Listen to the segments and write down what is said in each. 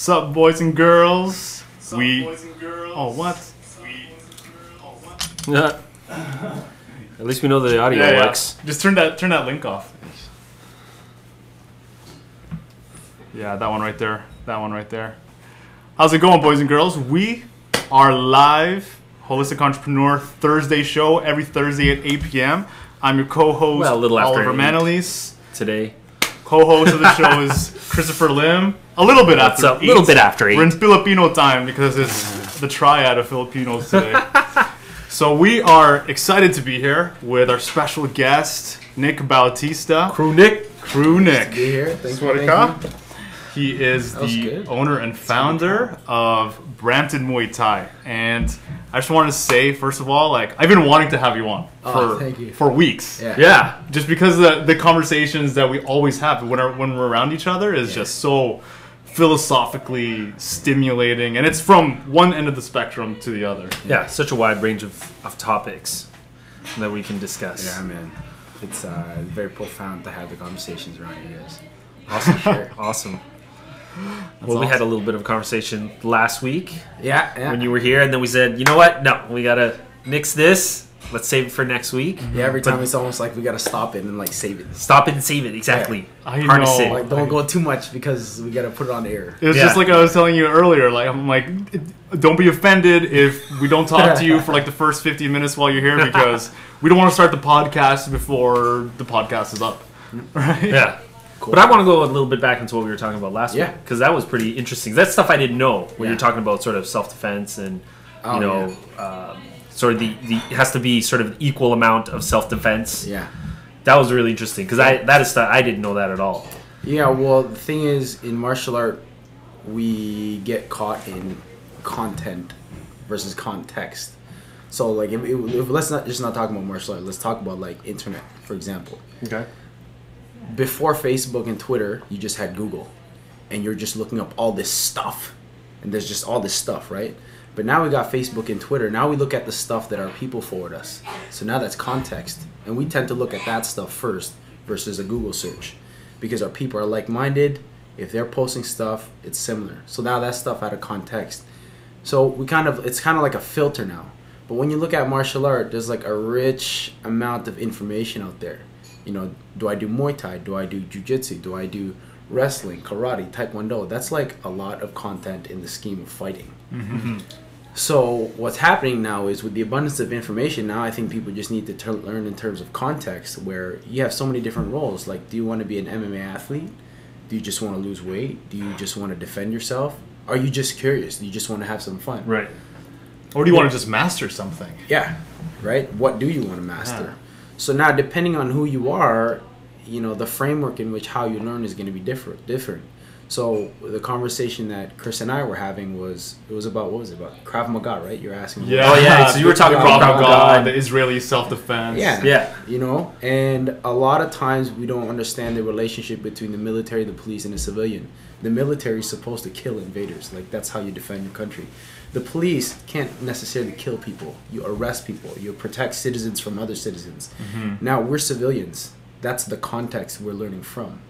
Sup, boys and girls? Oh, what? Yeah. At least we know the audio works. Just turn that link off. Yeah, that one right there. That one right there. How's it going, boys and girls? We are live, Holistic Entrepreneur Thursday show every Thursday at 8 p.m. I'm your co-host, Well, a little after Oliver 8 Manilis. today. Co-host of the show is Christopher Lim. A little bit after 8. A little bit after 8. We're in Filipino time because it's the triad of Filipinos today. So we are excited to be here with our special guest, Nick Bautista. Crew Nick. Nick. Be here. Thanks for Swadika. He is the good. owner and founder of Brampton Muay Thai. And I just wanted to say, first of all, like, I've been wanting to have you on thank you. for weeks. Yeah. Just because the conversations that we always have when we're around each other is just so philosophically stimulating. And it's from one end of the spectrum to the other. Yeah, such a wide range of topics that we can discuss. Yeah, man. It's very profound to have the conversations around you guys. Awesome. Awesome. Well, we had a little bit of a conversation last week Yeah. when you were here, and then we said, you know what? No, we got to nix this. Let's save it for next week. Yeah, every time it's almost like we gotta stop it and like save it. Stop it and save it. Exactly. I Harness know. it. Like don't go too much because we gotta put it on the air. It was Yeah. just like I was telling you earlier. Like, I'm like, don't be offended if we don't talk to you for like the first 50 minutes while you're here, because we don't want to start the podcast before the podcast is up. Right? Yeah. Cool. But I want to go a little bit back into what we were talking about last Yeah. week, because that was pretty interesting. That's stuff I didn't know when Yeah. you're talking about sort of self-defense and, Oh, you know, sort of the it has to be sort of equal amount of self-defense. Yeah. That was really interesting, because that is stuff I didn't know that at all. Yeah, well, the thing is, in martial art, we get caught in content versus context. So, like, if let's not just not talk about martial art. Let's talk about like internet, for example. Okay. Before Facebook and Twitter, you just had Google, and you're just looking up all this stuff, and there's just all this stuff, right? But now we got Facebook and Twitter. Now we look at the stuff that our people forward us. So now that's context, and we tend to look at that stuff first versus a Google search, because our people are like-minded. If they're posting stuff, it's similar. So now that stuff out of context. So it's kind of like a filter now. But when you look at martial art, there's like a rich amount of information out there. You know, do I do Muay Thai? Do I do Jiu-Jitsu? Do I do wrestling, karate, taekwondo? That's like a lot of content in the scheme of fighting. Mm-hmm. So what's happening now is, with the abundance of information, now I think people just need to learn in terms of context, where you have so many different roles. Like, do you want to be an MMA athlete? Do you just want to lose weight? Do you just want to defend yourself? Are you just curious? Do you just want to have some fun? Right. Or do you want to just master something? Yeah, right? What do you want to master? Yeah. So now, depending on who you are, you know, the framework in which how you learn is going to be different. So the conversation that Chris and I were having was about, what was it about? Krav Maga, right? You're asking. Yeah. Oh yeah. So you were talking about Krav Maga, the Israeli self-defense. Yeah. You know, and a lot of times we don't understand the relationship between the military, the police, and the civilian. The military is supposed to kill invaders. Like, that's how you defend your country. The police can't necessarily kill people. You arrest people. You protect citizens from other citizens. Mm-hmm. Now, we're civilians. That's the context we're learning from.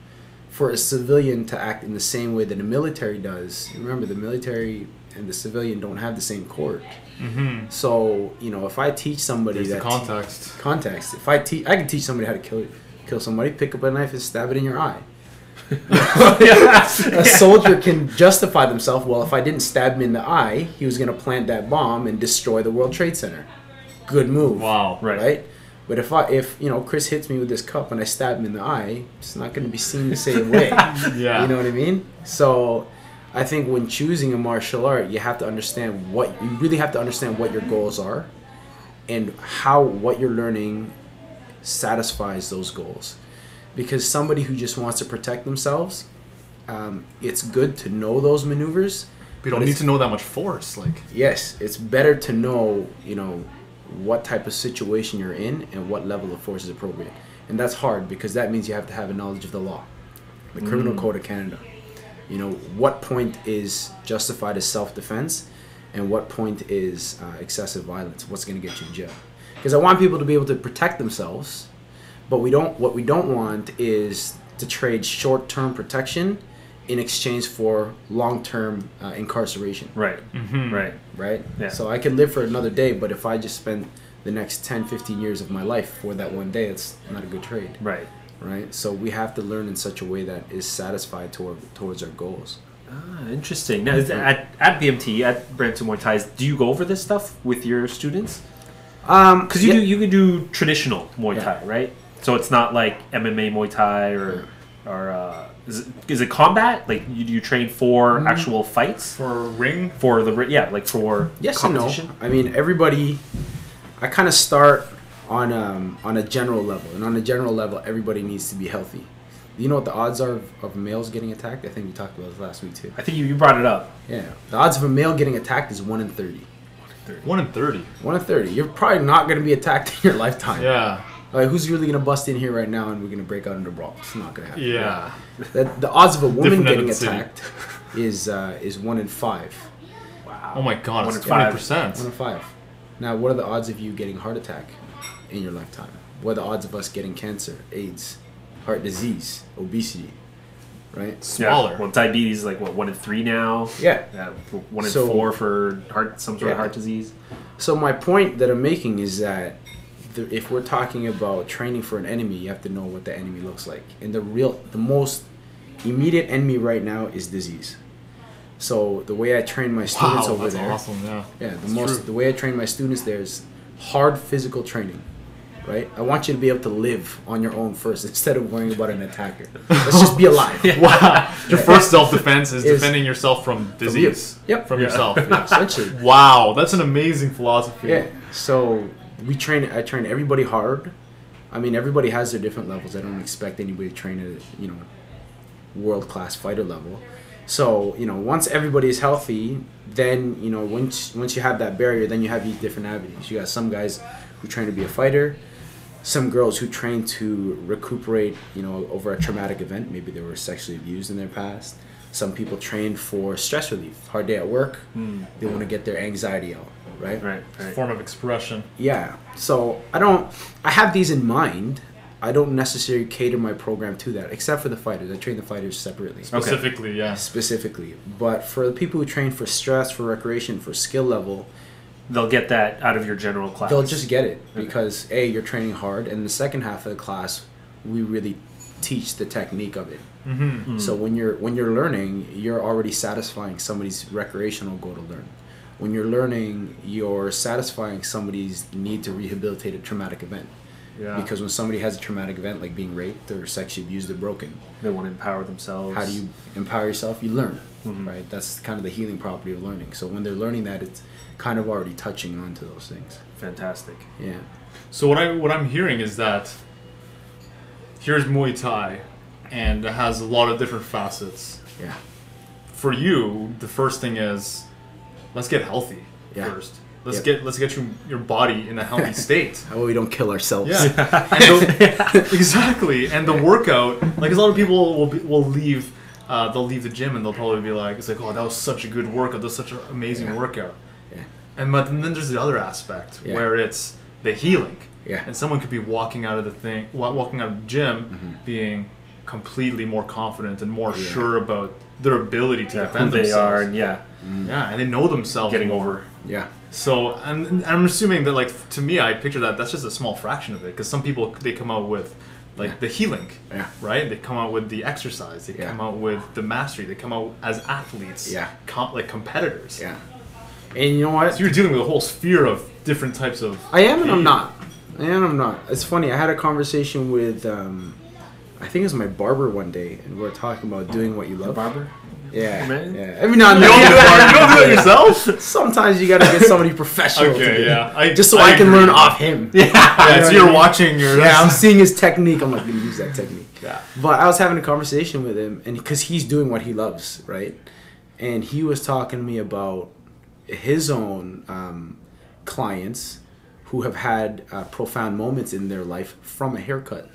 For a civilian to act in the same way that the military does, remember, the military and the civilian don't have the same court. Mm-hmm. So, you know, if I teach somebody There's that... the context. If I can teach somebody how to kill somebody, pick up a knife and stab it in your eye. A soldier can justify themselves. Well, if I didn't stab him in the eye, he was going to plant that bomb and destroy the World Trade Center. Good move. Wow. Right? But if you know, Chris hits me with this cup and I stab him in the eye, it's not going to be seen the same way. Yeah. You know what I mean? So I think when choosing a martial art, you have to understand you really have to understand what your goals are, and how what you're learning satisfies those goals. Because somebody who just wants to protect themselves, it's good to know those maneuvers. You don't need to know that much force. Like, yes, it's better to know, you know, what type of situation you're in and what level of force is appropriate. And that's hard, because that means you have to have a knowledge of the law, the Criminal Code of Canada. You know, what point is justified as self-defense and what point is excessive violence? What's going to get you in jail? Because I want people to be able to protect themselves, but what we don't want is to trade short-term protection in exchange for long-term incarceration. Right. Right. Right? Yeah. So I could live for another day, but if I just spend the next 10, 15 years of my life for that one day, it's not a good trade. Right. Right? So we have to learn in such a way that is satisfied towards our goals. Ah, interesting. Now, at BMT, at Brampton Muay Thai, do you go over this stuff with your students? Because you can do traditional Muay Thai, right? So it's not like MMA Muay Thai or is it combat? Like you train for actual fights? For ring? For the like for yes competition? and no. I mean, everybody. I kind of start on a general level, and on a general level, everybody needs to be healthy. Do you know what the odds are of males getting attacked? I think we talked about this last week too. I think you brought it up. Yeah, the odds of a male getting attacked is 1 in 30. 1 in 30. 1 in 30. You're probably not going to be attacked in your lifetime. Yeah. Like, who's really going to bust in here right now and we're going to break out into a brawl? It's not going to happen. Yeah. The odds of a woman Different end getting of the city. attacked is 1 in 5. Wow. Oh my god, One it's in five. 20%. 1 in 5. Now, what are the odds of you getting heart attack in your lifetime? What are the odds of us getting cancer, AIDS, heart disease, obesity, right? Smaller. Yeah. Well, diabetes is like what 1 in 3 now. Yeah. 1 in So- 4 for some sort of heart disease. So my point that I'm making is that if we're talking about training for an enemy, you have to know what the enemy looks like. And the most immediate enemy right now is disease. So the way I train my students over that's there, awesome, yeah. the way I train my students there is hard physical training, right? I want you to be able to live on your own first instead of worrying about an attacker. Let's just be alive. Wow. Your first self-defense is Is- defending yourself from disease. Yep. From Yeah. yourself. Essentially. Wow, that's an amazing philosophy. Yeah. So I train everybody hard. I mean, everybody has their different levels. I don't expect anybody to train at world-class fighter level. So once everybody is healthy, then once you have that barrier, then you have these different avenues. You got some guys who train to be a fighter, some girls who train to recuperate over a traumatic event. Maybe they were sexually abused in their past. Some people train for stress relief, hard day at work. They want to get their anxiety out, right? Right. Form of expression. Yeah. So I have these in mind. I don't necessarily cater my program to that, except for the fighters. I train the fighters separately. Specifically, yeah. Specifically. But for the people who train for stress, for recreation, for skill level, They'll get that out of your general class. they'll just get it because you're training hard, and in the second half of the class, we really teach the technique of it. Mm-hmm. So when you're learning, you're already satisfying somebody's recreational goal to learn. When you're learning, you're satisfying somebody's need to rehabilitate a traumatic event. Yeah. Because when somebody has a traumatic event like being raped or sexually abused or broken, They want to empower themselves. how do you empower yourself? You learn, Mhm. right? That's kind of the healing property of learning. So when they're learning that, it's kind of already touching onto those things. Fantastic. Yeah. So what I'm hearing is that here's Muay Thai, and it has a lot of different facets. Yeah. For you, the first thing is let's get healthy first. Let's get your body in a healthy state. How about we don't kill ourselves? Yeah, exactly. And the workout, like, 'cause a lot of people will leave. They'll leave the gym and they'll probably be like, "It's like, oh, that was such a good workout. That was such an amazing workout." Yeah. But then there's the other aspect where it's the healing. Yeah. And someone could be walking out of the gym, being completely more confident and more sure about their ability to Who defend they themselves. are, and And they know themselves. getting more. over. Yeah. So, and I'm assuming that, like, to me, I picture that's just a small fraction of it, because some people, they come out with, like, the healing, right? They come out with the exercise, they come out with the mastery, they come out as athletes, like competitors. Yeah. And you know what? So you're dealing with a whole sphere of different types of... I am and I'm not. It's funny. I had a conversation with, I think it was my barber one day, and we were talking about doing what you love. Barber? Yeah. Man. Yeah. Every now and You then. don't do it yourself? Sometimes you gotta get somebody professional to do Okay, it. yeah. Just so I can agree. learn off him. Yeah, so you're watching your... Yeah, I'm seeing his technique. I'm like, gonna use that technique. Yeah. But I was having a conversation with him, and because he's doing what he loves, right? And he was talking to me about his own clients who have had profound moments in their life from a haircut.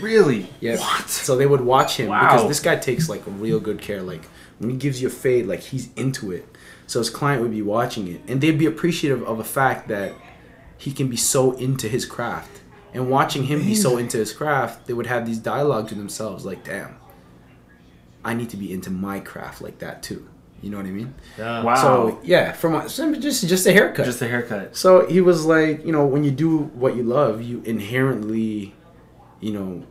Really? Yeah. What? So they would watch him Wow. because this guy takes like real good care. Like when he gives you a fade, like he's into it. So his client would be watching it, and they'd be appreciative of the fact that he can be so into his craft. And watching him be so into his craft, they would have these dialogues with themselves, like, "Damn, I need to be into my craft like that too. You know what I mean? Yeah. Wow. So yeah, just a haircut. Just a haircut. So he was like, you know, when you do what you love, you inherently, you know,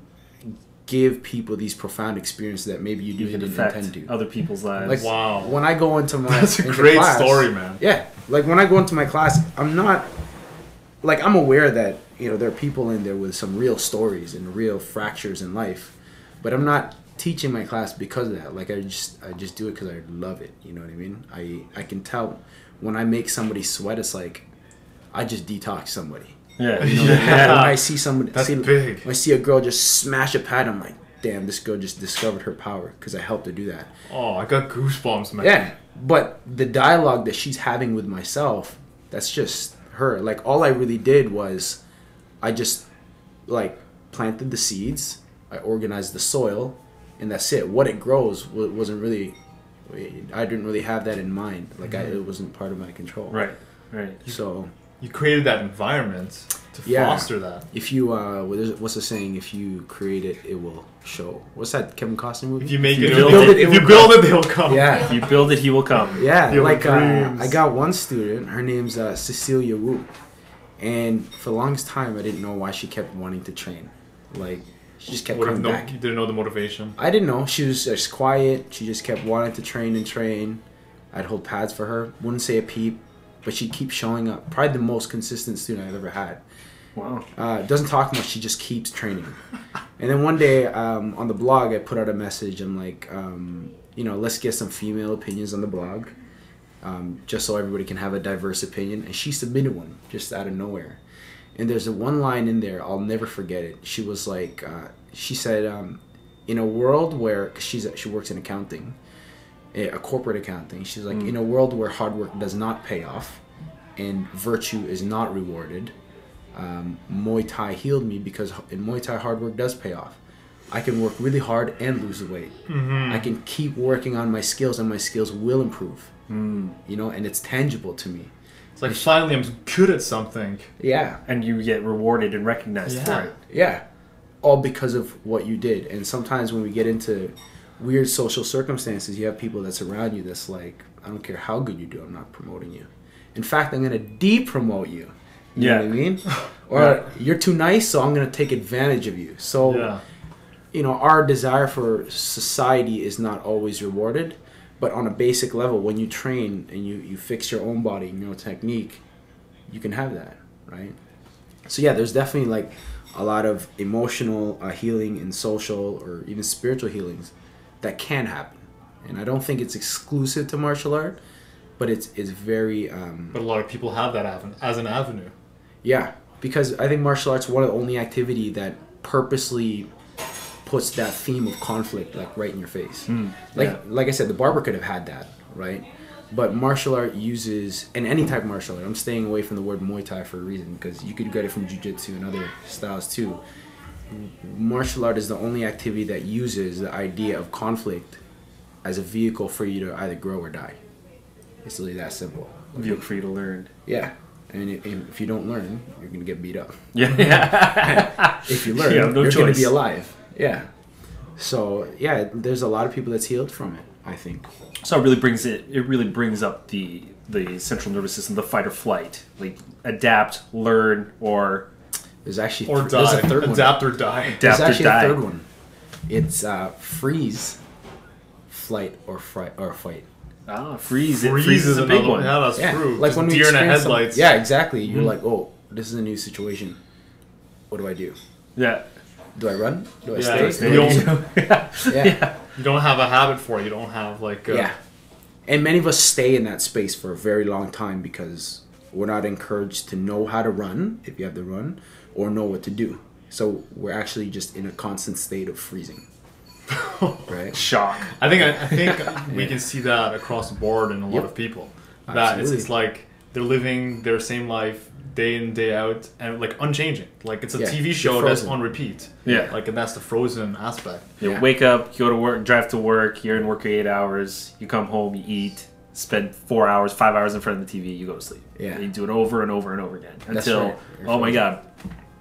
give people these profound experiences that maybe you You can didn't affect intend to. other people's lives. Like, Wow. when I go into my That's a into great class- story, man. Yeah, like when I go into my class, I'm not like I'm aware that you know there are people in there with some real stories and real fractures in life, but I'm not teaching my class because of that. Like I just do it because I love it. You know what I mean? I can tell when I make somebody sweat. It's like I just detox somebody. yeah. You know, Yeah. when I see somebody, That's big. When I see a girl just smash a pad, I'm like, damn, this girl just discovered her power because I helped her do that. Oh, I got goosebumps, man. Yeah, but the dialogue that she's having with myself, that's just her. Like all I really did was, I just like planted the seeds, I organized the soil, and that's it. What it grows wasn't really, I didn't really have that in mind. Like it wasn't part of my control. Right. Right. So You created that environment to Yeah. foster that. if you what's the saying? If you create it, it will show. What's that Kevin Costner movie? If you make If it, you it'll- build it, if it you will build it, they'll come. Yeah. If you build it, he will come. Yeah, Feel the like dreams. I got one student. Her name's Cecilia Wu, and for the longest time, I didn't know why she kept wanting to train. Like she just kept coming back. You didn't know the motivation. I didn't know. She was just quiet. She just kept wanting to train and train. I'd hold pads for her. Wouldn't say a peep, but she'd keep showing up. Probably the most consistent student I've ever had. Wow. Doesn't talk much. She just keeps training. And then one day on the blog, I put out a message. I'm like, you know, let's get some female opinions on the blog, just so everybody can have a diverse opinion. And she submitted one just out of nowhere. And there's a one line in there, I'll never forget it. She was like, she said, in a world where, cause she works in accounting, a corporate accounting. She's like, in a world where hard work does not pay off and virtue is not rewarded, Muay Thai healed me because in Muay Thai hard work does pay off. I can work really hard and lose the weight. I can keep working on my skills and my skills will improve. You know, and it's tangible to me. It's like finally I'm good at something. Yeah, And you get rewarded and recognized for it. yeah, all because of what you did. And sometimes when we get into weird social circumstances, you have people that surround you that's like, I don't care how good you do, I'm not promoting you. In fact, I'm gonna de-promote you. You know what I mean? Or you're too nice, so I'm gonna take advantage of you. So Yeah. you know, our desire for society is not always rewarded, but on a basic level, when you train and you fix your own body and your own technique, you can have that, right? So yeah, there's definitely like a lot of emotional healing and social or even spiritual healings that can happen. And I don't think it's exclusive to martial art, but it's very But a lot of people have that as an avenue. yeah, because I think martial arts is one of the only activity that purposely puts that theme of conflict like right in your face. Like I said, the barber could have had that, right? But martial art uses, and any type of martial art, I'm staying away from the word Muay Thai for a reason, because you could get it from Jiu-Jitsu and other styles too. Martial art is the only activity that uses the idea of conflict as a vehicle for you to either grow or die. It's really that simple. Vehicle for you to learn. Yeah. And if you don't learn, you're going to get beat up. Yeah. If you learn, You have no you're going to be choice. alive. Yeah. So, yeah, there's a lot of people that's healed from it, I think. So it really brings up the central nervous system, the fight or flight. Like adapt, learn, or There's actually Or there's die. a third one. Adapt or die. There's adapt or actually die. a third one. It's freeze, flight, or fight. Freeze it. Freeze Freeze is is a big another one. Yeah, that's Yeah, true. like Just when we deer in the experience headlights. yeah, exactly. You're like, oh, this is a new situation. What do I do? Yeah. Do I run? Do I Yeah, stay? you What do I don't- do? Yeah. You don't have a habit for it. You don't have like. Yeah. And many of us stay in that space for a very long time because we're not encouraged to know how to run, if you have to run, or know what to do. So we're actually just in a constant state of freezing. Right? Shock. I think we can see that across the board in a lot Yep. of people. That Absolutely. it's like they're living their same life day in day out and like unchanging. Like it's a Yeah, TV you're show that's frozen. on repeat. Yeah. Like and that's the frozen aspect. You Yeah. wake up, you go to work, drive to work, you're in work for 8 hours, you come home, you eat, spend 4 hours, 5 hours in front of the TV, you go to sleep. Yeah. And you do it over and over and over again That's until, right. You're oh my frozen. God,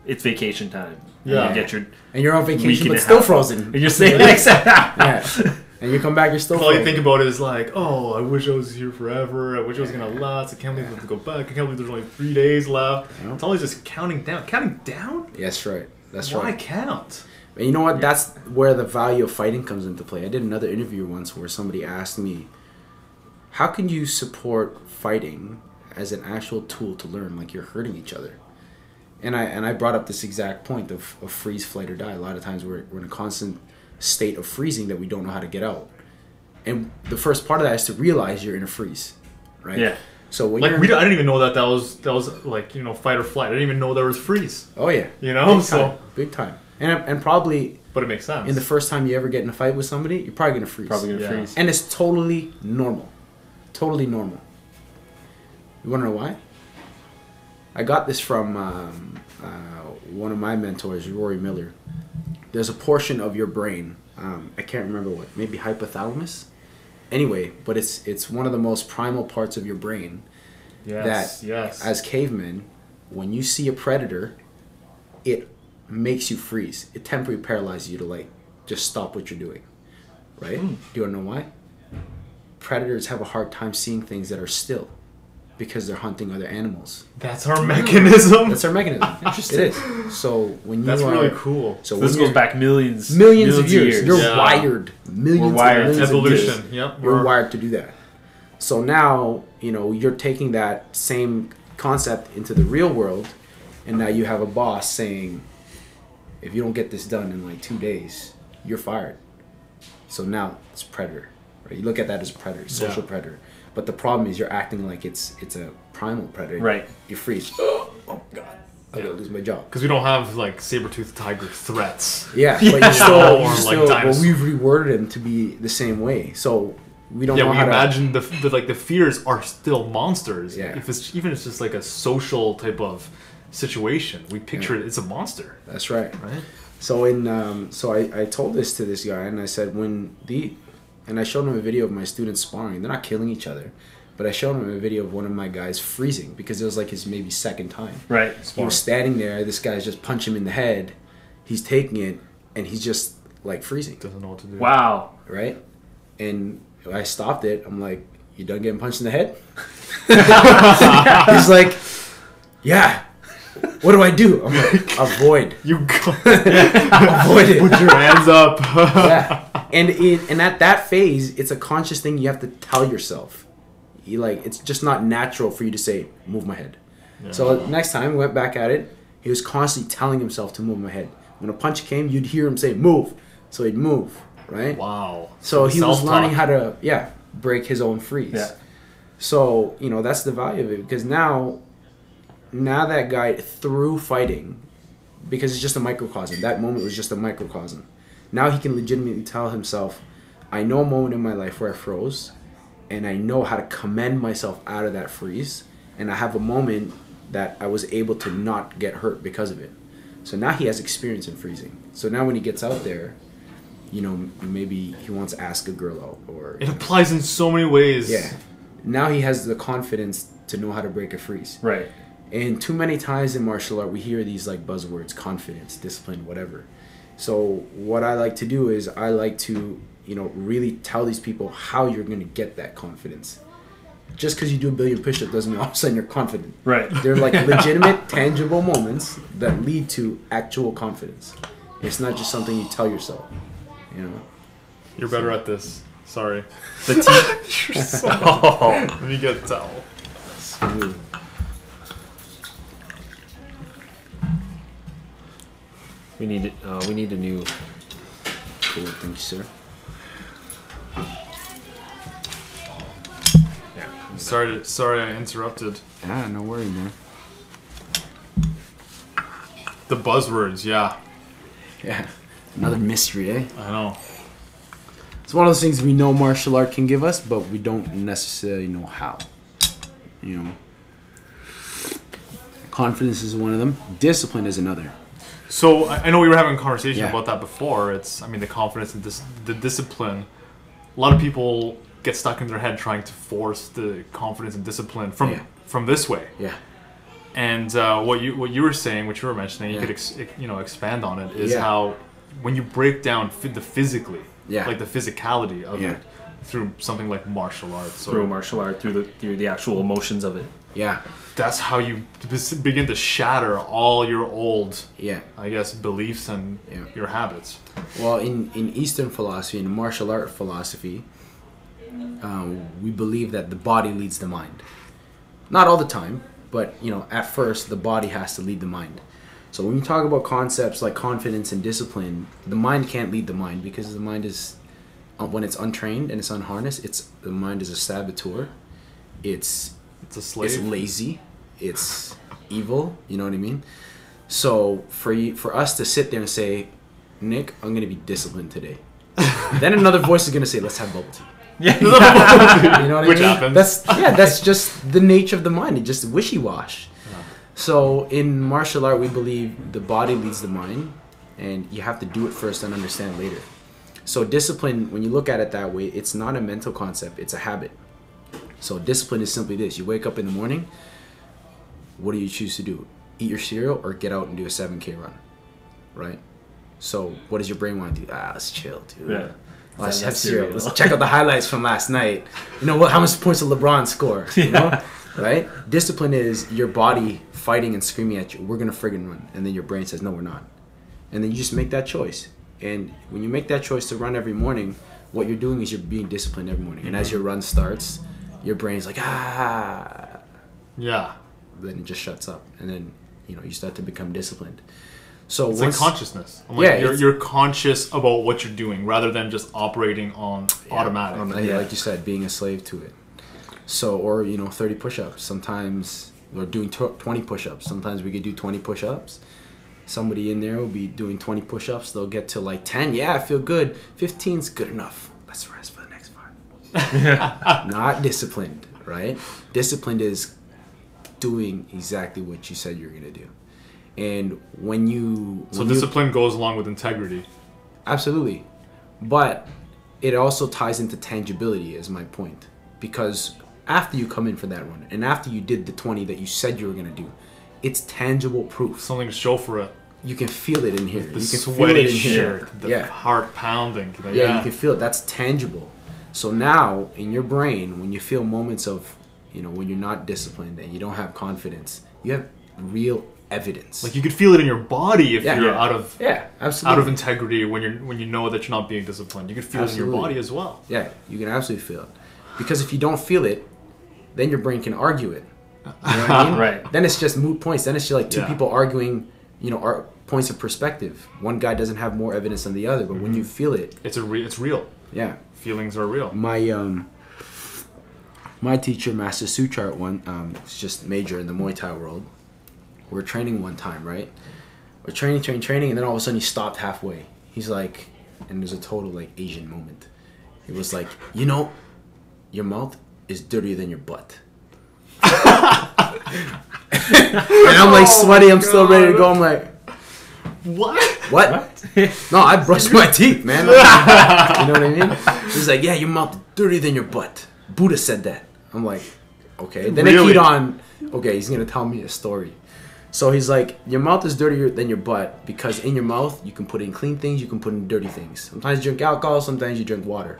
it's vacation time. Yeah. And you get your And you're on week vacation, and but a still half. frozen. And you're saying, like, Yeah. And you come back, you're still all you full. think about is like, oh, I wish I was here forever. I wish I was gonna last. I can't believe I have to go back. I can't believe there's only 3 days left. Yeah. It's always just counting down. Counting down? That's right. That's Why right. count? And you know what? That's where the value of fighting comes into play. I did another interview once where somebody asked me, how can you support fighting as an actual tool to learn, like you're hurting each other? And I brought up this exact point of freeze, flight, or die. A lot of times we're in a constant state of freezing that we don't know how to get out. And the first part of that is to realize you're in a freeze, right? Yeah. So when Like you're... I didn't even know that was like, you know, fight or flight. I didn't even know there was freeze. Oh, yeah. You know? Big So, time. Big time. And probably but it makes sense. in the first time you ever get in a fight with somebody, you're probably going to freeze. Probably gonna Yeah. freeze. And it's totally normal. Totally normal. You want to know why? I got this from one of my mentors, Rory Miller. There's a portion of your brain, I can't remember what, maybe hypothalamus? Anyway, but it's one of the most primal parts of your brain yes, that, yes. as cavemen, when you see a predator, it makes you freeze. It temporarily paralyzes you to, like, just stop what you're doing. Right? Do you want to know why? Predators have a hard time seeing things that are still because they're hunting other animals. That's our mechanism. That's our mechanism. Interesting. It is. So when you That's are, really cool. So This when goes you're- back millions of years. You're Yeah. wired. Millions We're wired. and millions of years. Evolution. Yep. You're wired to do that. So now, you know, you're taking that same concept into the real world, and now you have a boss saying, if you don't get this done in like 2 days, you're fired. So now it's predator. Right? You look at that as a predator, social predator. But the problem is you're acting like it's a primal predator. Right. You freeze. Oh God. I'm gonna lose my job. Because we don't have like saber-toothed tiger threats. Yeah, but you're Or still, like well, dinosaurs. we've reworded him to be the same way. So we don't Yeah, know we how to... imagine the fears are still monsters. Yeah. If it's just like a social type of situation, we picture it's a monster, That's right. right? So I told this to this guy, and I said and I showed him a video of my students sparring. They're not killing each other, but I showed him a video of one of my guys freezing because it was like his maybe second time. Right. He was standing there. This guy's just punch him in the head. He's taking it, and he's just like freezing, Doesn't know what to do. Wow. right? And I stopped it. I'm like, "You done getting punched in the head?" He's like, "Yeah." What do I do? I'm like, avoid. You go. Avoid it. Put your hands up. Yeah. And at that phase, it's a conscious thing you have to tell yourself. It's just not natural for you to say, move my head. Yeah. So next time we went back at it, he was constantly telling himself to move my head. When a punch came, you'd hear him say, move. So he'd move, right? Wow. So he was Self-talk. learning how to, break his own freeze. Yeah. So, that's the value of it, because now that guy, through fighting, because it's just a microcosm, that moment was just a microcosm. Now he can legitimately tell himself, I know a moment in my life where I froze, and I know how to commend myself out of that freeze, and I have a moment that I was able to not get hurt because of it. So now he has experience in freezing. So now when he gets out there, maybe he wants to ask a girl out, or... It applies in so many ways. Yeah. Now he has the confidence to know how to break a freeze. Right. And too many times in martial art, we hear these like buzzwords, confidence, discipline, whatever. So what I like to do is I like to, really tell these people how you're going to get that confidence. Just because you do a billion push-ups doesn't mean all of a sudden you're confident. Right. They're like legitimate, tangible moments that lead to actual confidence. It's not just something you tell yourself, You're better at this. Sorry. The team. You're so... Let me get a towel. Smooth. We need a new. Cool, thank you, sir. Yeah. Sorry I interrupted. Ah, no worry, man. The buzzwords, yeah. Yeah, another mystery, eh? I know. It's one of those things we know martial art can give us, but we don't necessarily know how. Confidence is one of them. Discipline is another. So I know we were having a conversation Yeah. about that before. The confidence and the discipline. A lot of people get stuck in their head trying to force the confidence and discipline from this way. Yeah. And what you were saying, what you were mentioning, you Yeah. could expand on it. Is Yeah. how when you break down the physically, Yeah. Like the physicality of Yeah. it through something like martial arts. So through martial art, through the actual emotions of it. Yeah. that's how you begin to shatter all your old, Yeah. I guess, beliefs and Yeah. your habits. Well, in Eastern philosophy, in martial art philosophy, we believe that the body leads the mind. Not all the time, but at first the body has to lead the mind. So when you talk about concepts like confidence and discipline, the mind can't lead the mind because the mind is, when it's untrained and it's unharnessed, the mind is a saboteur. It's It's a slave. It's lazy. It's evil. You know what I mean? So for us to sit there and say, Nick, I'm gonna be disciplined today. Then another voice is gonna say, let's have bubble tea. Yeah. You know what Which I mean? happens. That's just the nature of the mind. It's just wishy-wash. So in martial art, we believe the body leads the mind, and you have to do it first and understand later. So discipline, when you look at it that way, it's not a mental concept, it's a habit. So discipline is simply this. You wake up in the morning, what do you choose to do? Eat your cereal or get out and do a 7K run, right? So what does your brain want to do? Let's chill, dude. Yeah. Let's Have have cereal. cereal. Let's check out the highlights from last night. You know what? How much points did LeBron score? You know, right? Discipline is your body fighting and screaming at you. We're gonna friggin' run, and then your brain says, no, we're not. And then you just make that choice. And when you make that choice to run every morning, what you're doing is you're being disciplined every morning. And as your run starts, your brain's like, Yeah. then it just shuts up, and then you start to become disciplined. So It's once, like consciousness. Yeah, you're conscious about what you're doing rather than just operating on automatic. like you said, being a slave to it. So, or 30 push-ups. Sometimes we're doing 20 push-ups. Sometimes we could do 20 push-ups. Somebody in there will be doing 20 push-ups. They'll get to like 10. Yeah, I feel good. 15's good enough. Let's rest for the next 5. Not disciplined, right? Disciplined is doing exactly what you said you're gonna do. And when you discipline goes along with integrity. Absolutely. But it also ties into tangibility, is my point. Because after you come in for that run, and after you did the 20 that you said you were going to do, it's tangible proof. Something to show for it. You can feel it in here. The you can sweaty feel it in here. shirt, the Yeah. heart pounding. Yeah, you can feel it. That's tangible. So now, in your brain, when you feel moments of, when you're not disciplined and you don't have confidence, you have real evidence. Like you could feel it in your body if Yeah. you're Yeah. out of absolutely. out of integrity when you know that you're not being disciplined. You could feel it in your Absolutely. body as well. Yeah, you can absolutely feel it. Because if you don't feel it, then your brain can argue it. You know what I mean? Right. Then it's just moot points. Then it's just like two Yeah. people arguing, points of perspective. One guy doesn't have more evidence than the other, but when you feel it, It's real. yeah. Feelings are real. My teacher, Master Suchart, is just major in the Muay Thai world. We're training one time, right? We're training, and then all of a sudden he stopped halfway. He's like, and there's a total like Asian moment. It was like, your mouth is dirtier than your butt. And I'm like sweaty. I'm still ready to go. I'm like, what? No, I brushed my teeth, man. You know what I mean? He's like, yeah, your mouth is dirtier than your butt. Buddha said that. I'm like, okay. Then Really? they keep on. Okay, he's gonna tell me a story. So he's like, your mouth is dirtier than your butt because in your mouth you can put in clean things, you can put in dirty things. Sometimes you drink alcohol, sometimes you drink water.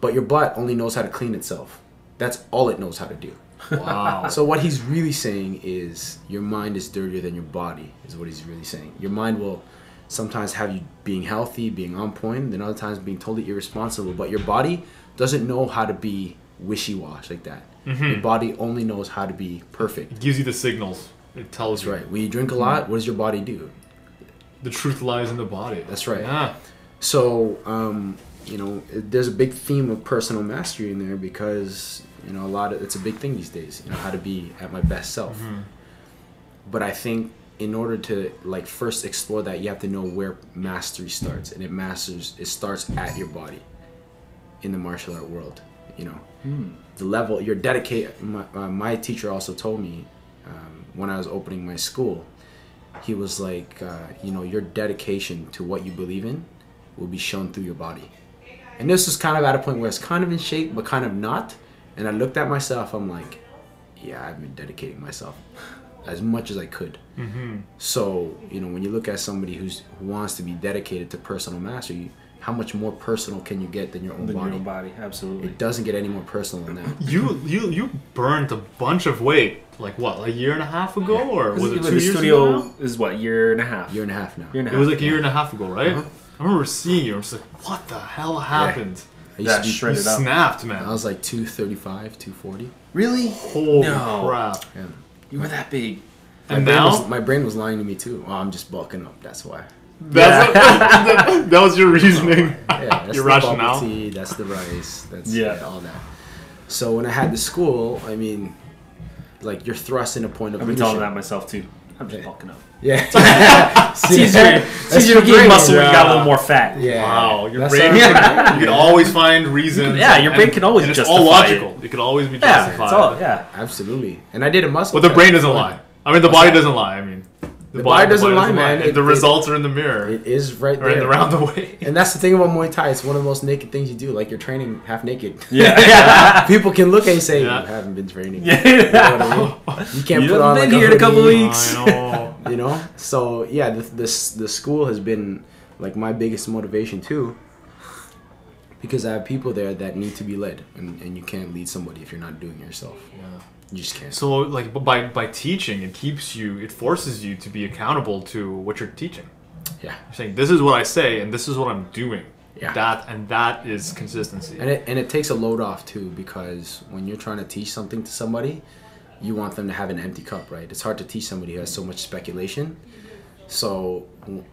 But your butt only knows how to clean itself. That's all it knows how to do. Wow. So what he's really saying is your mind is dirtier than your body, is what he's really saying. Your mind will sometimes have you being healthy, being on point, then other times being totally irresponsible. But your body doesn't know how to be wishy-wash like that. Your body only knows how to be perfect. It gives you the signals. It tells That's you. right. When you drink a lot, what does your body do? The truth lies in the body. That's right. Yeah. So, there's a big theme of personal mastery in there because, it's a big thing these days, how to be at my best self. But I think in order to first explore that, you have to know where mastery starts, and it starts at your body in the martial art world, The level, you're dedicated. My teacher also told me when I was opening my school, he was like, your dedication to what you believe in will be shown through your body. And this was kind of at a point where it's kind of in shape, but kind of not. And I looked at myself, I'm like, yeah, I've been dedicating myself as much as I could. So, when you look at somebody who wants to be dedicated to personal mastery, how much more personal can you get than your own Than body? your own body, absolutely. It doesn't get any more personal than that. You burned a bunch of weight. Like what? A year and a half ago, or was it 2 the years studio ago? Now? is what, year and a half? Year and a half now. Year and a It half. was like a year and a half ago, right? Uh-huh. I remember seeing you. I was like, "What the hell happened?" I used Yeah, to be, You shredded up. snapped, I man. was like 235, 240. Really? Holy No. crap! Yeah. You were that big. And brain now was, my brain was lying to me too. Oh, I'm just bulking up. That's why. that was your reasoning. Yeah, that's Your the rationale. bubble tea. That's the rice. That's Yeah. all that. So when I had the school, I mean, like you're thrust in a point of I've been telling leadership. that myself too. I'm just bulking up. Yeah. It's easier to gain muscle when you got a little more fat. Yeah. Wow, your That's brain. how- You can always find reasons. Yeah, your brain can always and it's justify all logical. it. It can always be Yeah, justified. it's all, yeah. Absolutely. And I did a muscle. But the test. brain doesn't lie. I mean, the body doesn't lie. I mean, The body doesn't lie, man. The results are in the mirror. It is right or in there. the round the way. And that's the thing about Muay Thai. It's one of the most naked things you do. Like you're training half naked. Yeah. People can look and say, Yeah. you haven't been training. Yeah. You know what I mean? You can't You put haven't on been like here in a couple hoodie, weeks. I know. You know? So, yeah, the school has been like my biggest motivation too. Because I have people there that need to be led. And you can't lead somebody if you're not doing it yourself. Yeah. You just can't. So, like, by teaching, it forces you to be accountable to what you're teaching. Yeah. You're saying, this is what I say, and this is what I'm doing. Yeah. That is consistency. And it takes a load off too, because when you're trying to teach something to somebody, you want them to have an empty cup, right? It's hard to teach somebody who has so much speculation. So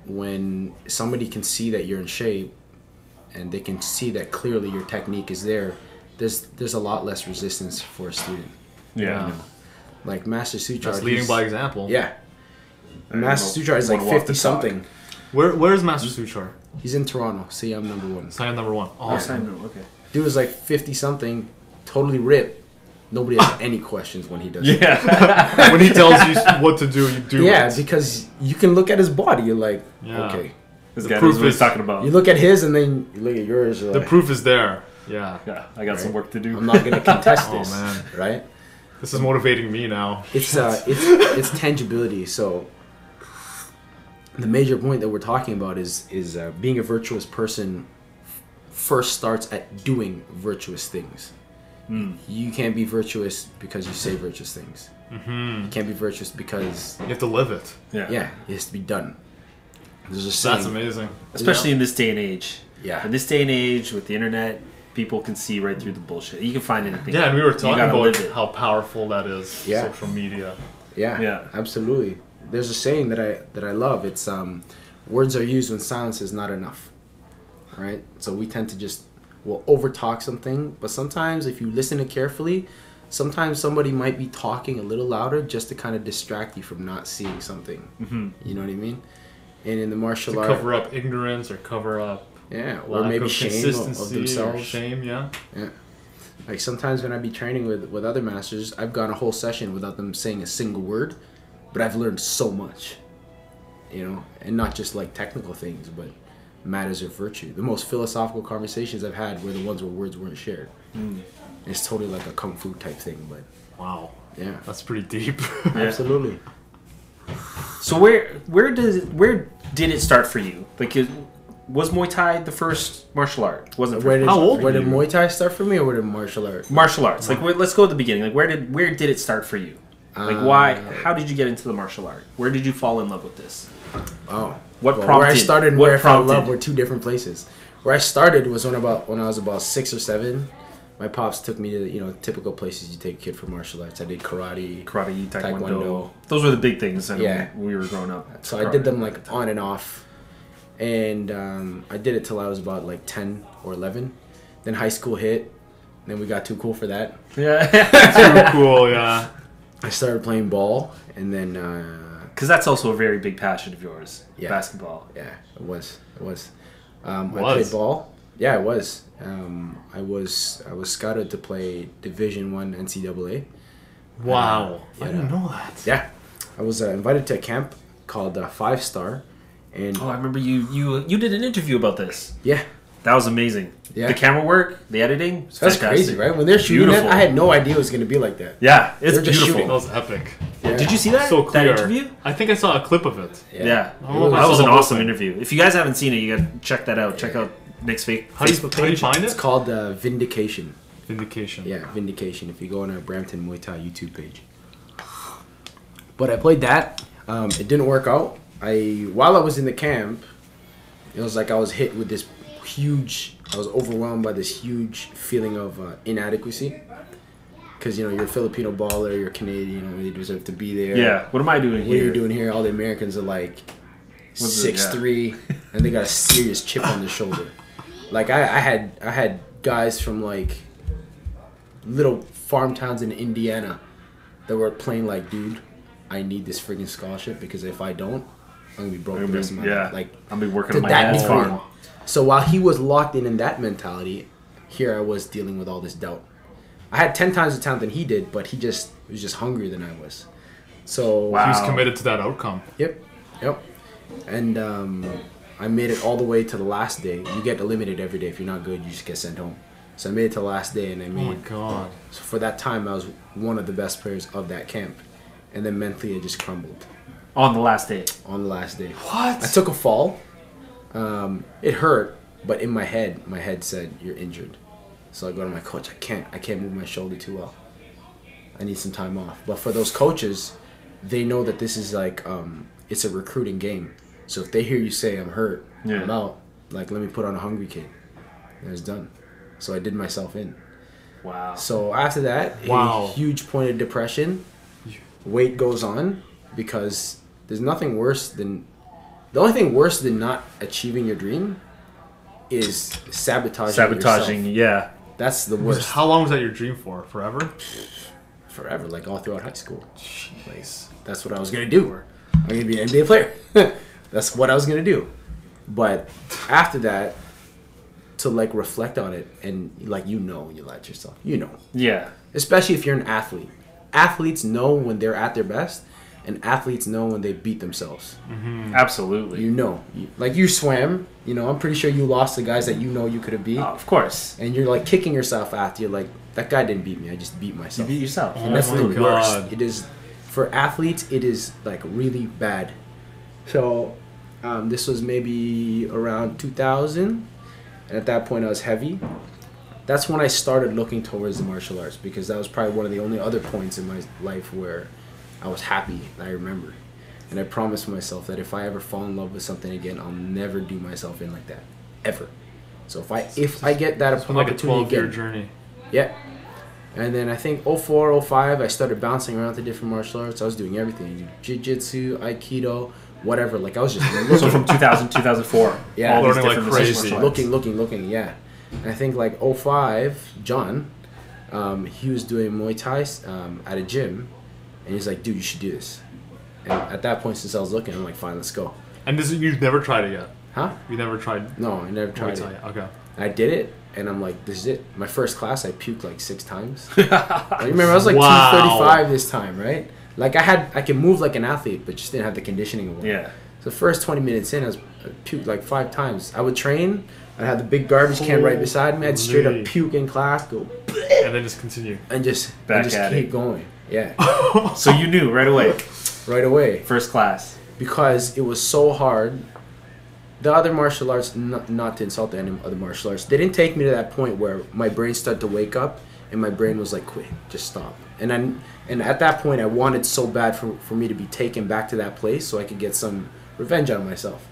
when somebody can see that you're in shape, and they can see that clearly your technique is there's a lot less resistance for a student. Yeah. You know? Like Master Suchard. That's leading by example. Yeah. Master Suchard is like wanna walk the 50 something. Where's Master Suchar? He's in Toronto. See, I'm number one. Sign number one. Oh, Awesome. okay. Dude was like 50 something, totally ripped. Nobody has any questions when he does it. Yeah. When he tells you what to do, you do Yeah, it. because you can look at his body. You're like, Yeah. okay. This The guy proof knows what he's is- talking about. You look at his and then you look at yours. You're The like, proof is there. Yeah. Yeah, I got some work to do. I'm not gonna contest Oh, this, man. right? This is motivating me now. It's tangibility. So the major point that we're talking about is being a virtuous person. First starts at doing virtuous things. You can't be virtuous because you say virtuous things. You can't be virtuous because You have to live it. yeah, it has to be done. There's a saying. That's amazing. Especially in this day and age. Yeah. In this day and age, with the internet, people can see right through the bullshit. You can find anything. Yeah, and we were You talking gotta about live it. how powerful that is. Yeah. Social media. Yeah, Yeah. absolutely. There's a saying that I love. It's words are used when silence is not enough. Right? So we tend to just overtalk something, but sometimes if you listen to carefully, sometimes somebody might be talking a little louder just to kind of distract you from not seeing something. You know what I mean? And in the martial To art, cover up ignorance or cover up yeah, or lack maybe of shame consistency of themselves. or shame, yeah. Yeah. Like sometimes when I be training with other masters, I've gone a whole session without them saying a single word, but I've learned so much, you know, and not just like technical things, but matters of virtue. The most philosophical conversations I've had were the ones where words weren't shared. It's totally like a kung fu type thing, but Wow. yeah, That's pretty deep. absolutely. So where did it start for you? Like, was Muay Thai the first martial art? Wasn't Where did, How old where were did you? Muay Thai start for me, or where did martial art? martial arts? Like, let's go at the beginning. Like, where did it start for you? Like, why? How did you get into the martial art? Where did you fall in love with this? Oh, What well, prompted? where I started and what where I fell in love prompted? were two different places. Where I started was when I was about 6 or 7. My pops took me to typical places you take a kid for martial arts. I did karate. Karate, taekwondo. Taekwondo. Those were the big things. I know Yeah. when we were growing up. So I did them like on and off, and I did it till I was about like 10 or 11. Then high school hit. Then we got too cool for that. Yeah. Too cool, yeah. I started playing ball, and then Because that's also a very big passion of yours. Yeah. Basketball. yeah, it was. I Was? played ball. Yeah, it was. I was scouted to play Division 1 NCAA. Wow. I Yeah. didn't know that. Yeah, I was invited to a camp called 5 Star, and Oh, I remember you did an interview about this. yeah, That was amazing. Yeah. The camera work, the editing. It's that's fantastic. crazy, right? When they're shooting Beautiful. it, I had no idea it was gonna be like that. Yeah, it's They're just beautiful. shooting. That was epic. Yeah. Did you see that? So That clear. interview? I think I saw a clip of it. Yeah. I don't know if I That was saw an the whole awesome thing. interview. If you guys haven't seen it, you got to check that out. Check out Nick's How do you Facebook page. find It's it? called Vindication. Vindication. Yeah, Vindication. If you go on our Brampton Muay Thai YouTube page. But I played that. It didn't work out. While I was in the camp, it was like I was hit with this huge. I was overwhelmed by this huge feeling of inadequacy. Because you're a Filipino baller, you're Canadian, you deserve to be there. Yeah. What am I doing What here? are you doing here? All the Americans are like What's it- 6'3", and they got a serious chip on their shoulder. Like I had guys from like little farm towns in Indiana that were playing like, dude, I need this freaking scholarship because if I don't, I'm gonna be broke the rest of my life. Like I'll be working to on my that dad's degree. farm. So while he was locked in that mentality, here I was dealing with all this doubt. I had 10 times the talent than he did, but he was just hungrier than I was. So Wow. He was committed to that outcome. Yep. And I made it all the way to the last day. You get eliminated every day. If you're not good, you just get sent home. So I made it to the last day, and I Oh my made. god. So for that time, I was one of the best players of that camp. And then mentally, I just crumbled On the last day. on the last day. What? I took a fall. It hurt, but in my head said, "You're injured." So I go to my coach. I can't move my shoulder too well. I need some time off. But for those coaches, they know that this is like it's a recruiting game. So if they hear you say I'm hurt, Yeah. I'm out. Like let me put on a hungry kid. And it's done. So I did myself in. Wow. So after that, Wow. a huge point of depression. Weight goes on because there's nothing worse than the only thing worse than not achieving your dream is sabotaging yourself. Yeah. That's the worst. How long was that your dream for? Forever? Forever, like all throughout high school. Jeez. That's what I was gonna do. I'm gonna be an NBA player. That's what I was gonna do. But after that, to like reflect on it and like you lied to yourself. Yeah. Especially if you're an athlete. Athletes know when they're at their best, and athletes know when they beat themselves. Absolutely. Like you swam. I'm pretty sure you lost the guys that you could have beat, Of course. and you're like kicking yourself after. You're like, that guy didn't beat me. I just beat You myself. beat yourself. And that's Oh the my worst. God. It is for athletes. It is like really bad. So this was maybe around 2000, and at that point I was heavy. That's when I started looking towards the martial arts because that was probably one of the only other points in my life where I was happy. I remember, and I promised myself that if I ever fall in love with something again, I'll never do myself in like that, ever. So if I get that It's been like a opportunity 12-year again, journey. yeah. And then I think 04, 05, I started bouncing around to different martial arts. I was doing everything. Jiu-jitsu, Aikido, whatever. Like, I was just looking. So from 2000, 2004. Yeah. all these Learning like different crazy. martial arts. looking, yeah. And I think, like, 05, John, he was doing Muay Thai at a gym. And he's like, dude, you should do this. And at that point, since I was looking, I'm like, fine, let's go. And you've never tried it yet? Huh? You never tried No, I never tried Muay it. Thai? Okay. I did it, and I'm like, this is it. My first class, I puked like 6 times. I remember I was like Wow. 235 this time, right? Like I can move like an athlete, but just didn't have the conditioning of one. Yeah. So the first 20 minutes in, I puked like 5 times. I would train. I'd have the big garbage can right beside me. I'd straight Holy. up puke in class, go, And then just continue. and just Back keep at it. going. Yeah, So you knew right away. right away. First class. Because it was so hard. The other martial arts, not to insult any other martial arts, they didn't take me to that point where my brain started to wake up and my brain was like, quit, just stop. And at that point, I wanted so bad for me to be taken back to that place so I could get some revenge on myself.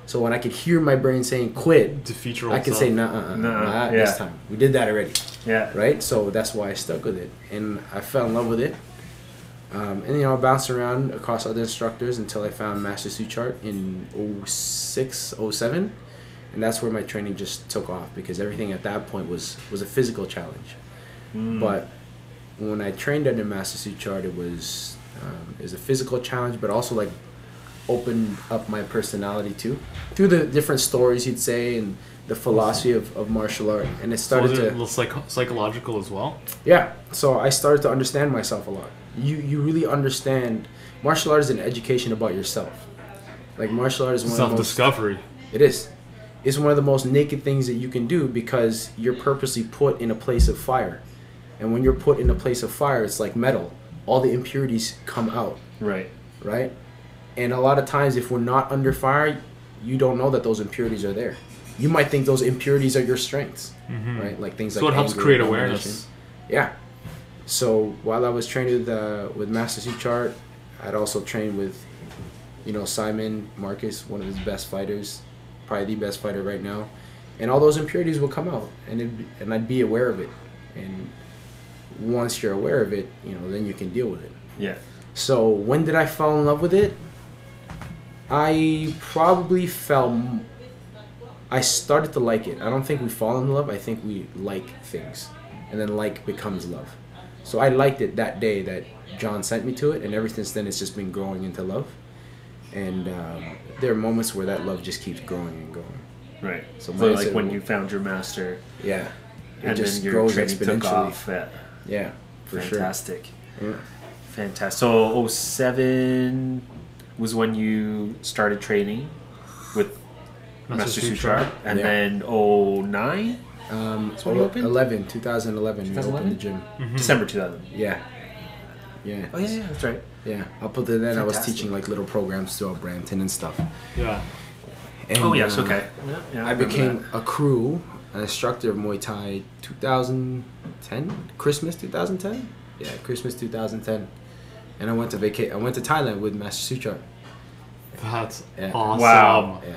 So when I could hear my brain saying quit, Defeat your I old could self. say, not yeah. this time. We did that already, Yeah. right? So that's why I stuck with it. And I fell in love with it. And I bounced around across other instructors until I found Master Suchart in 06, 07. And that's where my training just took off because everything at that point was a physical challenge. But when I trained under Master Suchart, it was a physical challenge, but also like opened up my personality too through the different stories he'd say and the philosophy of martial art. And it So started was it to a little psychological as well? yeah, so I started to understand myself a lot. You really understand martial art is an education about yourself. Like martial art is one of the most Self-discovery. it is. It's one of the most naked things that you can do because you're purposely put in a place of fire. And when you're put in a place of fire, it's like metal. All the impurities come out, Right. right? And a lot of times if we're not under fire, you don't know that those impurities are there. you might think those impurities are your strengths, right? Like things like So it helps anger, create domination. awareness. Yeah. So while I was training with Master Suchart, I'd also trained with, Simon Marcus, one of his best fighters, probably the best fighter right now, and all those impurities will come out, and I'd be aware of it, and once you're aware of it, then you can deal with it. Yeah. So when did I fall in love with it? I probably I started to like it. I don't think we fall in love. I think we like things, and then like becomes love. So I liked it that day that John sent me to it, and ever since then it's just been growing into love. And there are moments where that love just keeps growing and growing. Right. So So mine like said- when you found your master, Yeah, it and just then your grows training took exponentially. off. Yeah. Yeah, for Fantastic. sure. Yeah. Fantastic. So 07 was when you started training with Master Suchart, and Yeah. then 09, when you opened? 2011, we 2011? opened the gym. December 2000. Yeah. Yeah. Oh yeah, that's right. Yeah. Up until then, I was Fantastic. teaching like little programs throughout Brampton and stuff. Yeah. And, Oh yes, okay. Yeah, I remember became that. a crew, an instructor of Muay Thai 2010, Christmas 2010. Yeah, Christmas 2010, and I went to I went to Thailand with Master Suchart. That's Yeah. awesome. Wow. Yeah.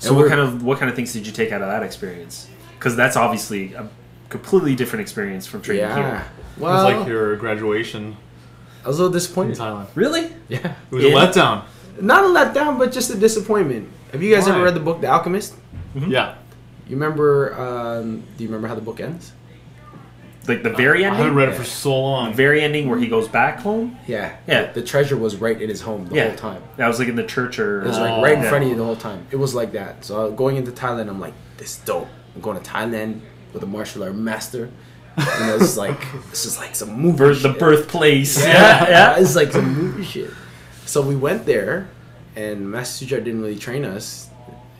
So And what kind of things did you take out of that experience? Because that's obviously a completely different experience from training Yeah. here. It Well, was like your graduation I was a little in disappointed. Thailand. Really? Yeah. It was Yeah. a letdown. Not a letdown, but just a disappointment. Have you guys Why? ever read the book The Alchemist? Yeah. You remember? Do you remember how the book ends? Like the very I ending? haven't read it Yeah. for so long. The very ending where he goes back home? Yeah. Yeah. The treasure was right in his home the whole time. That was like in the church or... It was like right in yeah. front of you the whole time. It was like that. So going into Thailand, I'm like, this is dope. I'm going to Thailand with a martial art master. It's like this is like some movie. The shit. birthplace. Yeah. It's like some movie shit. So we went there, and Master Suchart didn't really train us.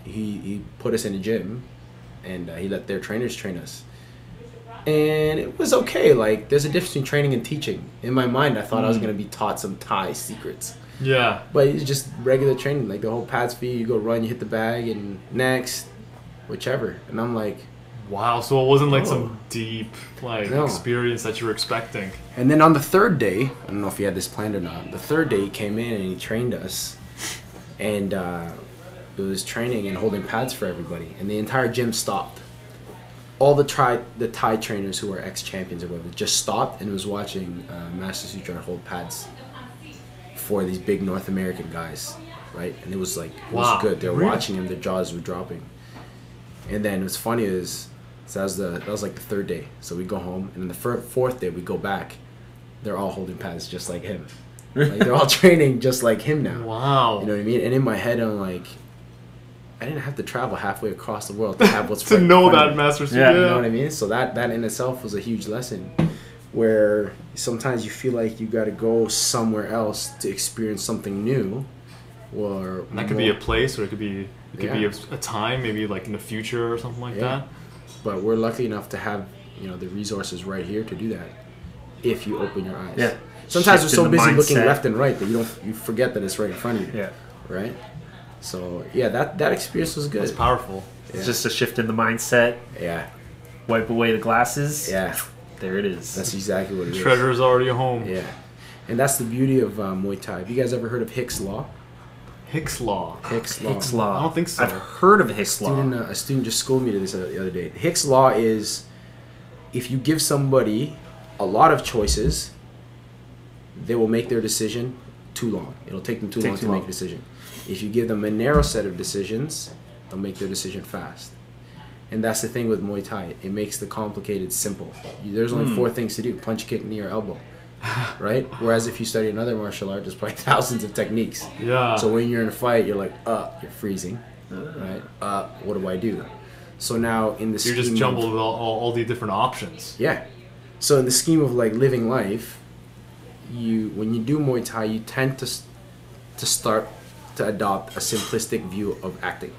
He put us in a gym, and he let their trainers train us. And it was okay. Like, there's a difference between training and teaching. In my mind, I thought I was going to be taught some Thai secrets. Yeah. But it's just regular training. Like, the whole pads for you go run, you hit the bag, and next, whichever. And I'm like... Wow. So it wasn't like Oh. some deep No. experience that you were expecting. And then on the third day, I don't know if he had this planned or not, the third day he came in and he trained us. And it was training and holding pads for everybody. And the entire gym stopped. All the Thai trainers who are ex-champions or whatever just stopped and was watching Master Suchart hold pads for these big North American guys, right? And it was like, it Wow. was good. They were Really? watching him, their jaws were dropping. And then what's funny is, so that was like the third day. So we go home, and then the fourth day we go back. They're all holding pads just like him. Like they're all training just like him now. Wow. You know what I mean? And in my head, I'm like, I didn't have to travel halfway across the world to have what's to right in know front of that me. Master Suchart. Yeah. You know what I mean? So that in itself was a huge lesson. Where sometimes you feel like you got to go somewhere else to experience something new, or And that could be a place, or it could be Yeah. a time, maybe like in the future or something like Yeah. that. But we're lucky enough to have the resources right here to do that. If you open your eyes. Yeah. Sometimes Shift we're so in the busy looking mindset. left and right that you forget that it's right in front of you. Yeah. Right. So yeah, that experience was good. It's powerful. Yeah. It's just a shift in the mindset. Yeah. Wipe away the glasses. Yeah. There it is. That's exactly what it is. Treasure is already home. Yeah. And that's the beauty of Muay Thai. Have you guys ever heard of Hicks Law? Hicks Law. Hicks Law. Hicks Law. I don't think so. I've heard of Hicks Law. A student just schooled me to this the other day. Hicks Law is if you give somebody a lot of choices, they will make their decision too long. It'll take them too long to make a decision. If you give them a narrow set of decisions, they'll make their decision fast. And that's the thing with Muay Thai. It makes the complicated simple. There's only 4 things to do. Punch, kick, knee, or elbow. Right? Whereas if you study another martial art, there's probably thousands of techniques. Yeah. So when you're in a fight, you're like, you're freezing. Right? What do I do? So now in the You're just scheme jumbled of, with all the different options. yeah. So in the scheme of like living life, when you do Muay Thai, you tend to start to adopt a simplistic view of acting.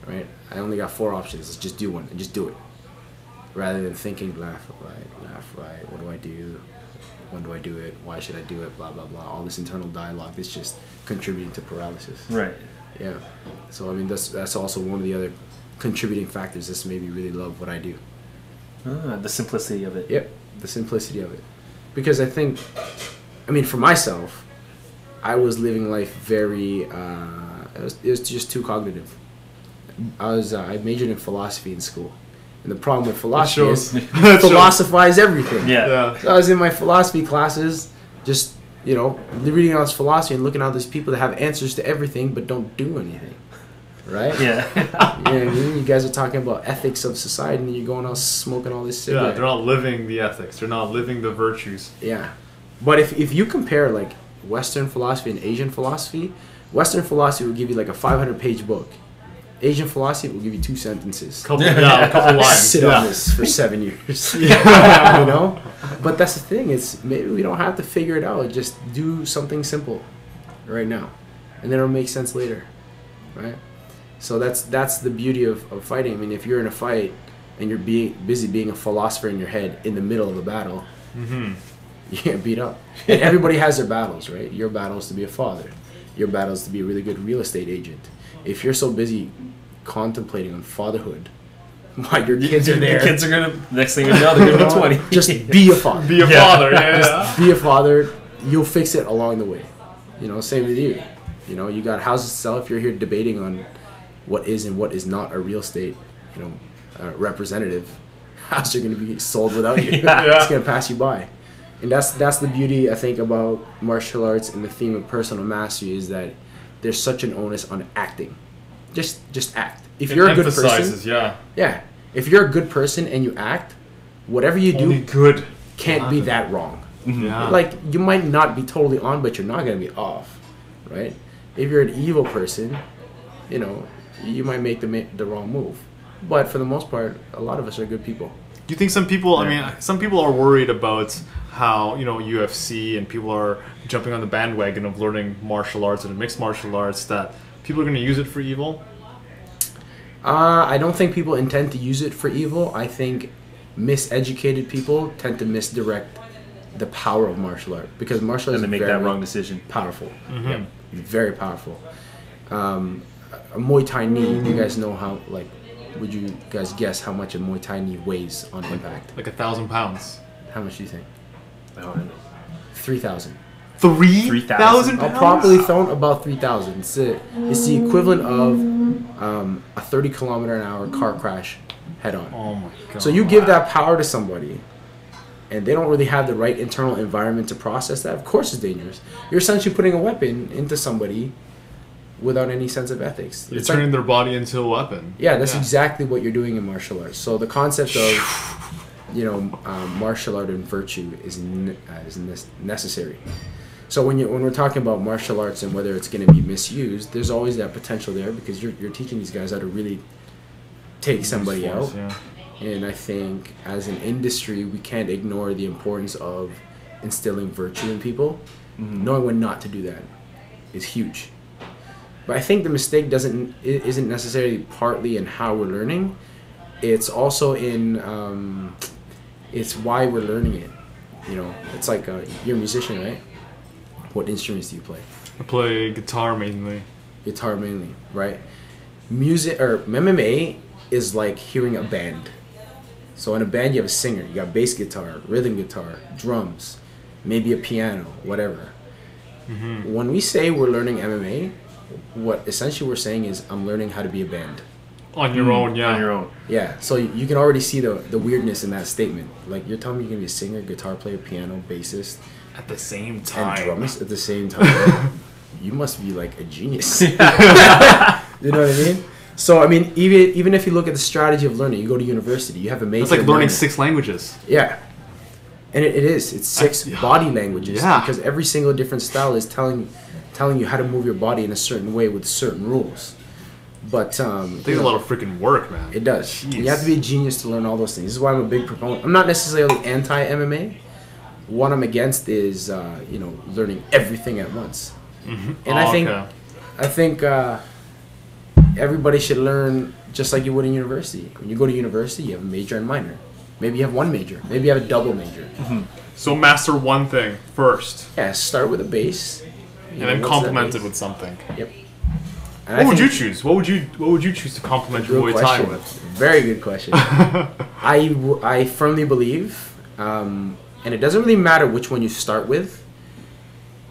Right? I only got 4 options. Let's just do one and just do it. Rather than thinking left, right, what do I do? When do I do it? Why should I do it? Blah, blah, blah. All this internal dialogue that's just contributing to paralysis. Right. Yeah. So, I mean, that's also one of the other contributing factors that's made me really love what I do. The simplicity of it. Yep, the simplicity of it. Because I think, I mean, for myself, I was living life very, it was just too cognitive. I majored in philosophy in school. And the problem with philosophy is philosophize everything. Yeah. So I was in my philosophy classes, just, you know, reading all this philosophy and looking at all these people that have answers to everything but don't do anything. Right? Yeah. You know what I mean? You guys are talking about ethics of society and you're going out smoking all this cigarette. Yeah, they're not living the ethics. They're not living the virtues. Yeah. But if you compare like Western philosophy and Asian philosophy, Western philosophy will give you like a 500-page book. Asian philosophy will give you 2 sentences. A couple lines. Sit yeah. on this for 7 years. Yeah. You know? But that's the thing. It's maybe we don't have to figure it out. Just do something simple right now. And then it'll make sense later. Right? So that's the beauty of fighting. I mean, if you're in a fight and you're busy being a philosopher in your head in the middle of a battle, you get beat up. And everybody has their battles, right? Your battle is to be a father. Your battle is to be a really good real estate agent. If you're so busy contemplating on fatherhood while your kids are there, The kids are gonna, next thing you know, they're gonna be 20. just be a father. Be a father. Yeah. Be a father. You'll fix it along the way. You know, same with you. You know, you got houses to sell. If you're here debating on what is and what is not a real estate, you know, representative, houses are going to be sold without you. Yeah. It's going to pass you by. And that's the beauty, I think, about martial arts and the theme of personal mastery is that there's such an onus on acting. Just act. If you're a good person, yeah. If you're a good person and you act, whatever you do Only good can't be that wrong. Yeah. Like, you might not be totally on, but you're not going to be off, right? If you're an evil person, you know, you might make the wrong move. But for the most part, a lot of us are good people. Do you think some people, I mean, some people are worried about how, you know, UFC and people are jumping on the bandwagon of learning martial arts and mixed martial arts, that people are going to use it for evil? I don't think people intend to use it for evil. I think miseducated people tend to misdirect the power of martial art, because martial arts And they make that wrong decision. Powerful. Yeah, very powerful. A Muay Thai knee, you guys know how, like, would you guys guess how much a Muay Thai knee weighs on impact? Like 1,000 pounds. How much do you think? Oh, 3,000. 3,000 A pounds? properly thrown, about 3,000. It's the equivalent of a 30-kilometer-an-hour car crash head-on. Oh my god. So you give that power to somebody, and they don't really have the right internal environment to process that. Of course, it's dangerous. You're essentially putting a weapon into somebody without any sense of ethics. You're It's turning like, their body into a weapon. yeah, that's exactly what you're doing in martial arts. So the concept of, you know, martial art and virtue is necessary. So when we're talking about martial arts and whether it's going to be misused, there's always that potential there, because you're teaching these guys how to really take somebody out. Yeah. And I think as an industry, we can't ignore the importance of instilling virtue in people. Knowing when not to do that is huge. But I think the mistake isn't necessarily partly in how we're learning. It's also in it's why we're learning it. You know, it's like you're a musician, right? What instruments do you play? I play guitar mainly. Guitar mainly, right? Music or MMA is like hearing a band. So in a band, you have a singer. You got bass guitar, rhythm guitar, drums, maybe a piano, whatever. When we say we're learning MMA, what essentially we're saying is I'm learning how to be a band. On your own, yeah. On your own. Yeah, so you can already see the weirdness in that statement. Like, you're telling me you're going to be a singer, guitar player, piano, bassist, At the same and time. drummer at the same time. You must be like a genius. You know what I mean? So, I mean, even if you look at the strategy of learning, you go to university, you have a major. It's like learning minor. 6 languages. Yeah. And it is. It's 6 body languages. Yeah. Because every single different style is telling you how to move your body in a certain way with certain rules. But It takes a lot of freaking work, man. it does. Jeez. You have to be a genius to learn all those things. This is why I'm a big proponent. I'm not necessarily anti-MMA. What I'm against is, learning everything at once. And I think everybody should learn just like you would in university. When you go to university, you have a major and minor. Maybe you have one major. Maybe you have a double major. So master one thing first. Yeah, start with a base. And then complement it with something. Yep. And What would you choose? What would you choose to complement your Muay Thai with? Very good question. I firmly believe, and it doesn't really matter which one you start with.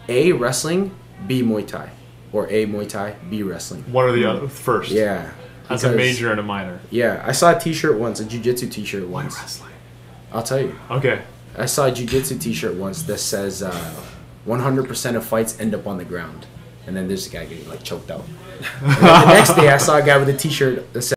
A, wrestling, B, Muay Thai, or A, Muay Thai, B, wrestling. One or the other first. Yeah. As a major and a minor. Yeah, I saw a T-shirt once, a jiu-jitsu T-shirt once. Why wrestling? I'll tell you. Okay. I saw a jiu-jitsu T-shirt once that says 100% of fights end up on the ground, and then there's a guy getting like choked out. And then the next day, I saw a guy with a T-shirt that said